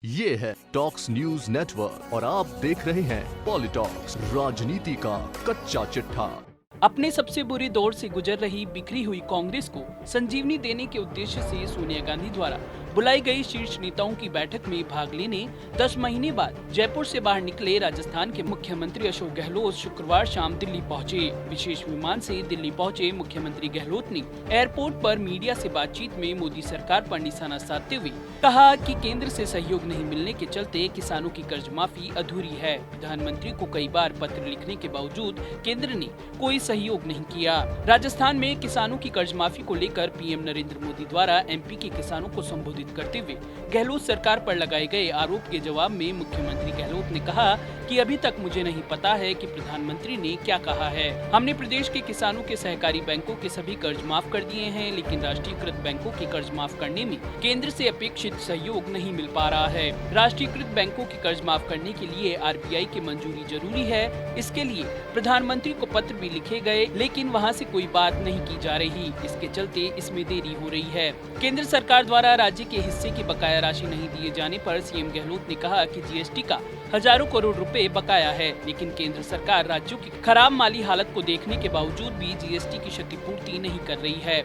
ये है talks news network और आप देख रहे हैं पॉलिटॉक्स, राजनीति का कच्चा चिट्ठा। अपने सबसे बुरे दौर से गुजर रही बिखरी हुई कांग्रेस को संजीवनी देने के उद्देश्य से सोनिया गांधी द्वारा बुलाई गई शीर्ष नेताओं की बैठक में भाग लेने 10 महीने बाद जयपुर से बाहर निकले राजस्थान के मुख्यमंत्री अशोक गहलोत शुक्रवार शाम दिल्ली पहुंचे। विशेष विमान से दिल्ली पहुंचे मुख्यमंत्री गहलोत ने एयरपोर्ट पर मीडिया से बातचीत में मोदी सरकार पर निशाना साधते हुए कहा कि केंद्र से सहयोग नहीं मिलने के चलते किसानों की कर्ज माफी अधूरी है। प्रधानमंत्री को कई बार पत्र लिखने के बावजूद केंद्र ने कोई सहयोग नहीं किया। राजस्थान में किसानों की कर्ज माफी को लेकर पीएम नरेंद्र मोदी द्वारा एमपी के किसानों को संबोधित करते हुए गहलोत सरकार पर लगाए गए आरोप के जवाब में मुख्यमंत्री गहलोत ने कहा कि अभी तक मुझे नहीं पता है कि प्रधानमंत्री ने क्या कहा है। हमने प्रदेश के किसानों के सहकारी बैंकों के सभी कर्ज माफ कर दिए हैं, लेकिन राष्ट्रीयकृत बैंकों के कर्ज माफ करने में केंद्र से अपेक्षित सहयोग नहीं मिल पा रहा है। राष्ट्रीयकृत बैंकों के कर्ज माफ करने के लिए आरबीआई की मंजूरी जरूरी है। इसके लिए प्रधानमंत्री को पत्र भी लिखे गए, लेकिन वहां से कोई बात नहीं की जा रही। इसके चलते इसमें देरी हो रही है। केंद्र सरकार द्वारा राज्य के हिस्से की बकाया राशि नहीं दिए जाने पर सीएम गहलोत ने कहा कि जीएसटी का हजारों करोड़ रुपए बकाया है, लेकिन केंद्र सरकार राज्यों की खराब माली हालत को देखने के बावजूद भी जीएसटी की क्षतिपूर्ति नहीं कर रही है।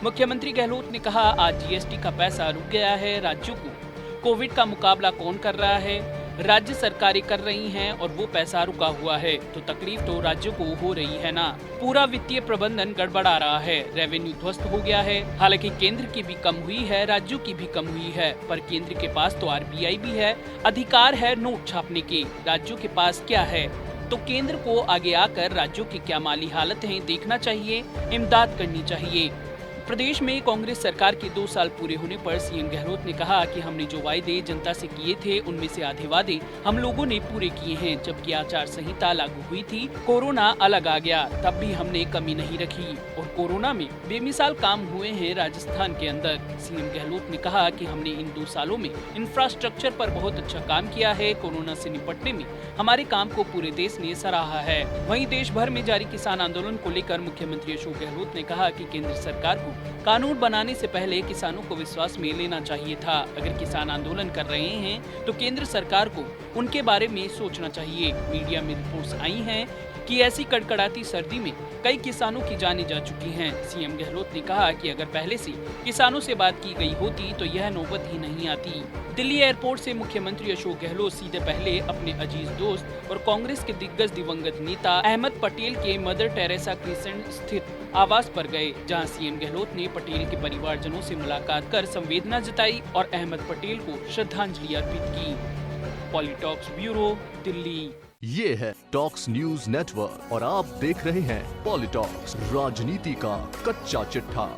मुख्यमंत्री गहलोत ने कहा, आज जीएसटी का पैसा रुक गया है। राज्यों को कोविड का मुकाबला कौन कर रहा है? राज्य सरकारें कर रही हैं और वो पैसा रुका हुआ है, तो तकलीफ तो राज्यों को हो रही है ना। पूरा वित्तीय प्रबंधन गड़बड़ा रहा है, रेवेन्यू ध्वस्त हो गया है। हालांकि केंद्र की भी कम हुई है, राज्यों की भी कम हुई है, पर केंद्र के पास तो आरबीआई भी है, अधिकार है नोट छापने के। राज्यों के पास क्या है? तो केंद्र को आगे आकर राज्यों की क्या माली हालत है देखना चाहिए, इमदाद करनी चाहिए। प्रदेश में कांग्रेस सरकार के 2 साल पूरे होने पर सीएम गहलोत ने कहा कि हमने जो वायदे जनता से किए थे, उनमें से आधे वादे हम लोगों ने पूरे किए हैं। जबकि आचार संहिता लागू हुई थी, कोरोना अलग आ गया, तब भी हमने कमी नहीं रखी और कोरोना में बेमिसाल काम हुए हैं राजस्थान के अंदर। सीएम गहलोत ने कहा कि हमने इन 2 सालों में इंफ्रास्ट्रक्चर पर बहुत अच्छा काम किया है। कोरोना से निपटने में हमारे काम को पूरे देश ने सराहा है। वहीं देश भर में जारी किसान आंदोलन को लेकर मुख्यमंत्री अशोक गहलोत ने कहा कि केंद्र सरकार को कानून बनाने से पहले किसानों को विश्वास में लेना चाहिए था। अगर किसान आंदोलन कर रहे हैं तो केंद्र सरकार को उनके बारे में सोचना चाहिए। मीडिया में रिपोर्ट्स आई हैं कि ऐसी कड़कड़ाती सर्दी में कई किसानों की जानें जा चुकी हैं। सीएम गहलोत ने कहा कि अगर पहले से किसानों से बात की गई होती तो यह नौबत ही नहीं आती। दिल्ली एयरपोर्ट से मुख्यमंत्री अशोक गहलोत सीधे पहले अपने अजीज दोस्त और कांग्रेस के दिग्गज दिवंगत नेता अहमद पटेल के मदर टेरेसा क्रिसेंट स्थित आवास पर गए, जहां सीएम गहलोत ने पटेल के परिवारजनों से मुलाकात कर संवेदना जताई और अहमद पटेल को श्रद्धांजलि अर्पित की। पॉलिटॉक्स ब्यूरो, दिल्ली। ये है टॉक्स न्यूज नेटवर्क और आप देख रहे हैं पॉलिटॉक्स, राजनीति का कच्चा चिट्ठा।